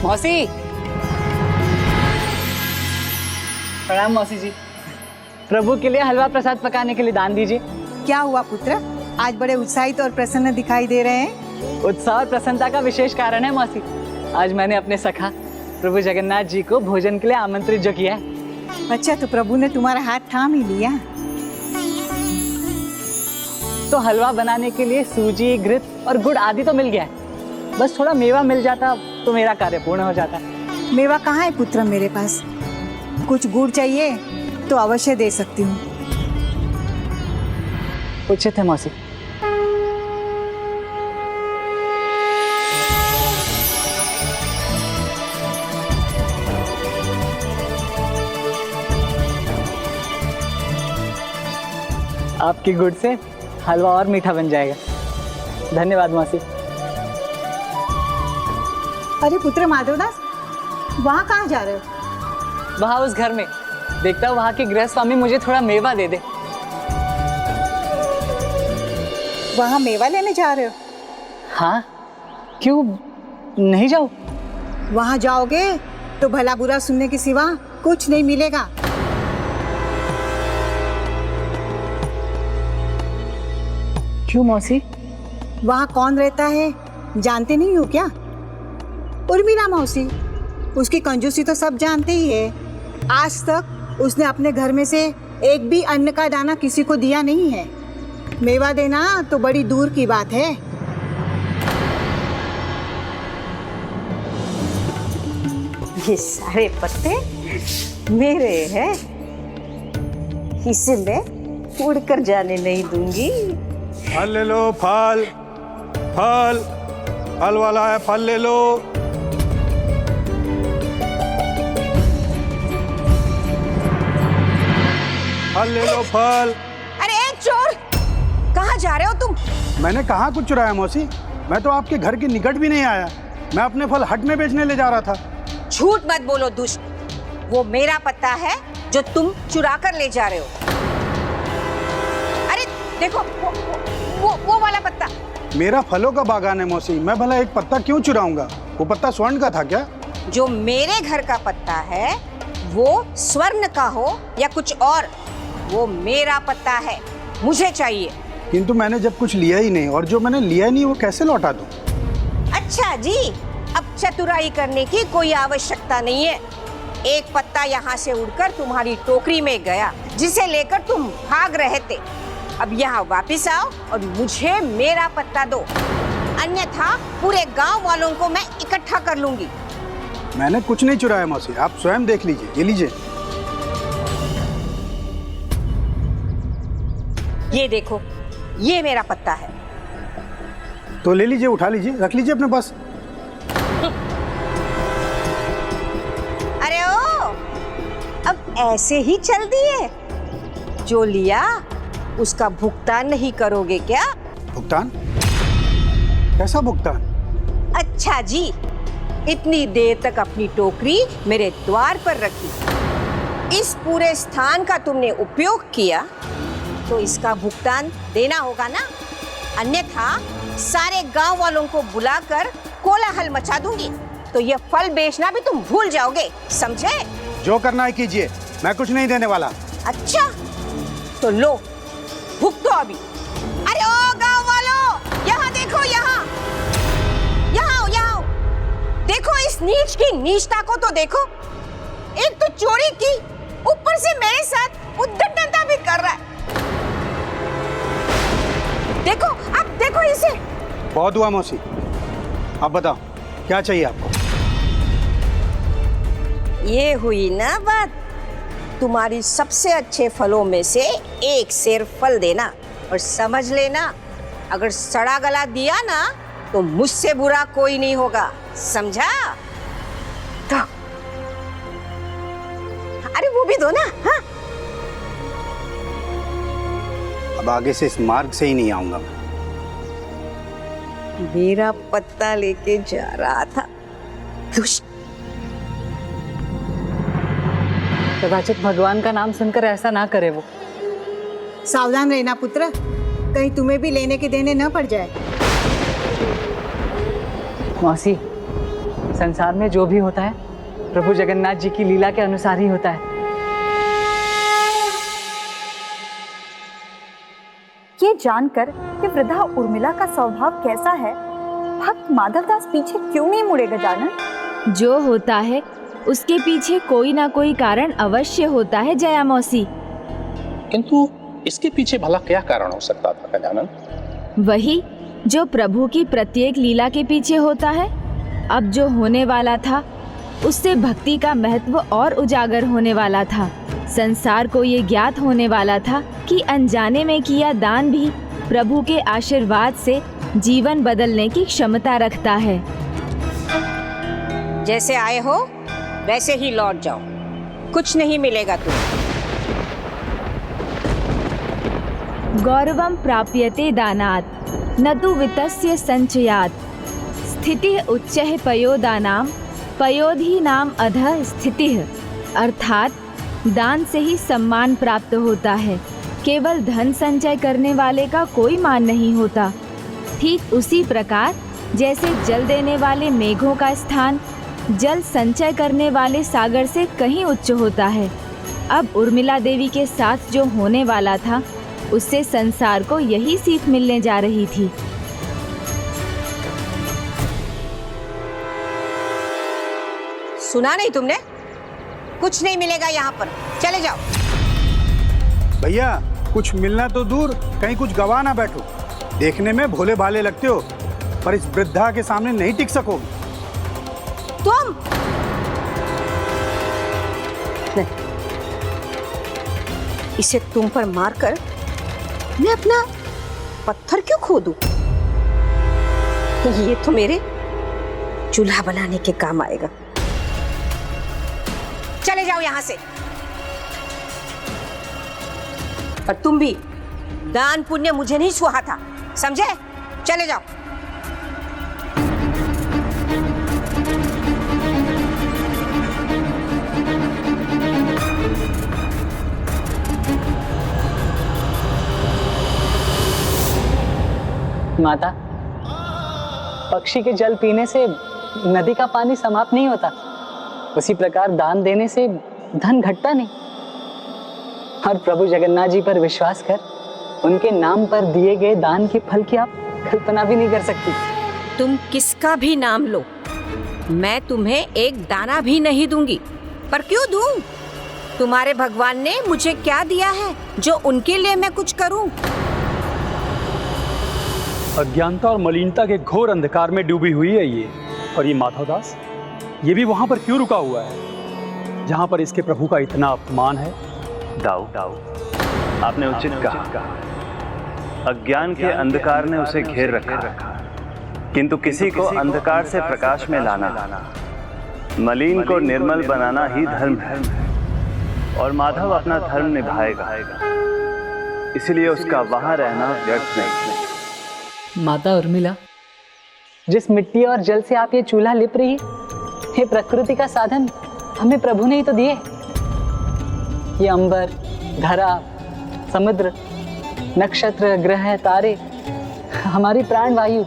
मौसी। प्रणाम मौसी जी। प्रभु के लिए हलवा प्रसाद पकाने के लिए दान दीजिए। क्या हुआ पुत्र, आज बड़े उत्साहित और प्रसन्न दिखाई दे रहे हैं। उत्साह और प्रसन्नता का विशेष कारण है मौसी। आज मैंने अपने सखा प्रभु जगन्नाथ जी को भोजन के लिए आमंत्रित जो किया है। अच्छा, तो प्रभु ने तुम्हारा हाथ थाम ही लिया। तो हलवा बनाने के लिए सूजी, घृत और गुड़ आदि तो मिल गया है। बस थोड़ा मेवा मिल जाता तो मेरा कार्य पूर्ण हो जाता। मेवा कहाँ है पुत्र मेरे पास। कुछ गुड़ चाहिए तो अवश्य दे सकती हूँ। उचित है मौसी। आपकी गुड़ से हलवा और मीठा बन जाएगा। धन्यवाद मौसी। अरे पुत्र माधवदास, वहाँ कहाँ जा रहे हो? वहाँ उस घर में देखता हूँ वहाँ के गृह स्वामी मुझे थोड़ा मेवा दे दे। वहाँ मेवा लेने जा रहे हो? हाँ, क्यों नहीं जाओ? वहाँ जाओगे तो भला बुरा सुनने के सिवा कुछ नहीं मिलेगा। क्यों मौसी? वहाँ कौन रहता है जानते नहीं हो क्या? उर्मिला मौसी। उसकी कंजूसी तो सब जानते ही है। आज तक उसने अपने घर में से एक भी अन्न का दाना किसी को दिया नहीं है। मेवा देना तो बड़ी दूर की बात है। ये सारे पत्ते मेरे हैं, इसे मैं उड़कर जाने नहीं दूंगी। फल ले लो, फल फल फल वाला है, फल ले लो। फल ले लो, फल। अरे एक चोर, कहाँ जा रहे हो तुम? मैंने कहाँ कुछ चुराया मौसी, मैं तो आपके घर के निकट भी नहीं आया। मैं अपने फल हट में बेचने ले जा रहा था। झूठ मत बोलो दुष्ट, वो मेरा पत्ता है जो तुम चुरा कर ले जा रहे हो। अरे देखो वो वाला पत्ता। मेरा फलों का बागान है मौसी, मैं भला एक पत्ता क्यों चुराऊंगा? वो पत्ता स्वर्ण का था क्या? जो मेरे घर का पत्ता है वो स्वर्ण का हो या कुछ और, वो मेरा पत्ता है, मुझे चाहिए। किंतु मैंने जब कुछ लिया ही नहीं, और जो मैंने लिया नहीं वो कैसे लौटा दूं? अच्छा जी, अब चतुराई करने की कोई आवश्यकता नहीं है। एक पत्ता यहाँ से उड़कर तुम्हारी टोकरी में गया, जिसे लेकर तुम भाग रहे थे। अब यहाँ वापस आओ और मुझे मेरा पत्ता दो, अन्यथा पूरे गांव वालों को मैं इकट्ठा कर लूंगी। मैंने कुछ नहीं चुराया मौसी, आप स्वयं देख लीजिए। ये लीजिए। ये देखो, ये मेरा पत्ता है। तो ले लीजिए, उठा लीजिए, रख लीजिए अपने पास। अरे ओ, अब ऐसे ही चल दिए? जो लिया उसका भुगतान नहीं करोगे क्या? भुगतान? कैसा भुगतान? अच्छा जी, इतनी देर तक अपनी टोकरी मेरे द्वार पर रखी, इस पूरे स्थान का तुमने उपयोग किया, तो इसका भुगतान देना होगा ना, अन्यथा सारे गांव वालों को बुलाकर कोलाहल मचा दूंगी, तो ये फल बेचना भी तुम भूल जाओगे, समझे? जो करना है कीजिए, मैं कुछ नहीं देने वाला। अच्छा, तो लो, भुगतो अभी। अरे ओ गांव वालों, यहाँ देखो, यहाँ यहाँ यहाँ देखो, इस नीच की नीचता को तो देखो। एक तो चोरी की, ऊपर से मेरे साथ उद्दंडता भी कर रहा है। देखो, अब देखो इसे। बहुत हुआ मौसी, अब बताओ क्या चाहिए आपको? ये हुई ना बात। तुम्हारी सबसे अच्छे फलों में से एक सेर फल देना, और समझ लेना, अगर सड़ा गला दिया ना तो मुझसे बुरा कोई नहीं होगा, समझा? तो अरे वो भी दो ना। हाँ, अब आगे से इस मार्ग से ही नहीं आऊंगा मैं। मेरा पत्ता लेके जा रहा था दुष्ट। कदाचित भगवान का नाम सुनकर ऐसा ना करे वो। सावधान रहना पुत्र, कहीं तुम्हें भी लेने के देने न पड़ जाए। मौसी, संसार में जो भी होता है प्रभु जगन्नाथ जी की लीला के अनुसार ही होता है। ये जानकर कि वृद्धा उर्मिला का स्वभाव कैसा है, भक्त माधवदास पीछे क्यों नहीं मुड़े गजानन? जो होता है उसके पीछे कोई ना कोई कारण अवश्य होता है जया मौसी। किंतु इसके पीछे भला क्या कारण हो सकता था गजानन? वही जो प्रभु की प्रत्येक लीला के पीछे होता है। अब जो होने वाला था उससे भक्ति का महत्व और उजागर होने वाला था। संसार को ये ज्ञात होने वाला था कि अनजाने में किया दान भी प्रभु के आशीर्वाद से जीवन बदलने की क्षमता रखता है। जैसे आए हो वैसे ही लौट जाओ, कुछ नहीं मिलेगा तुम्हें। गौरवं प्राप्यते दानात् न तु वित्तस्य संचयात् स्थितिः उच्चैः पयोदानां पयोधीनां अधः स्थितिः। अर्थात दान से ही सम्मान प्राप्त होता है, केवल धन संचय करने वाले का कोई मान नहीं होता। ठीक उसी प्रकार जैसे जल देने वाले मेघों का स्थान जल संचय करने वाले सागर से कहीं उच्च होता है। अब उर्मिला देवी के साथ जो होने वाला था उससे संसार को यही सीख मिलने जा रही थी। सुना नहीं तुमने? कुछ नहीं मिलेगा यहाँ पर, चले जाओ। भैया कुछ मिलना तो दूर, कहीं कुछ गवा ना बैठो। देखने में भोले भाले लगते हो, पर इस वृद्धा के सामने नहीं टिक सकोगे। तुम नहीं, इसे तुम पर मारकर मैं अपना पत्थर क्यों खोदूं? ये तो मेरे चूल्हा बनाने के काम आएगा। चले जाओ यहां से। और तुम भी, दान पुण्य मुझे नहीं सुहा था, समझे? चले जाओ। माता, पक्षी के जल पीने से नदी का पानी समाप्त नहीं होता, उसी प्रकार दान देने से धन घटता नहीं। और प्रभु जगन्नाथ जी पर विश्वास कर उनके नाम पर दिए गए दान के फल की आप कल्पना भी नहीं कर सकती। तुम किसका भी नाम लो, मैं तुम्हें एक दाना भी नहीं दूंगी। पर क्यों दूं? तुम्हारे भगवान ने मुझे क्या दिया है जो उनके लिए मैं कुछ करूं? अज्ञानता और मलिनता के घोर अंधकार में डूबी हुई है ये। और ये माधवदास, ये भी वहां पर क्यों रुका हुआ है जहां पर इसके प्रभु का इतना अपमान है? दाऊ, आपने उचित कहा। अज्ञान के अंधकार ने उसे घेर रखा, किंतु किसी को अंधकार से प्रकाश में लाना, मलिन को निर्मल बनाना ही धर्म है। और माधव अपना धर्म निभाएगा, इसलिए उसका वहां रहना व्यर्थ नहीं। माता उर्मिला, जिस मिट्टी और जल से आप ये चूल्हा लिप रही, ये प्रकृति का साधन हमें प्रभु ने ही तो दिए। ये अंबर, धरा, समुद्र, नक्षत्र, ग्रह, तारे, हमारी प्राण वायु,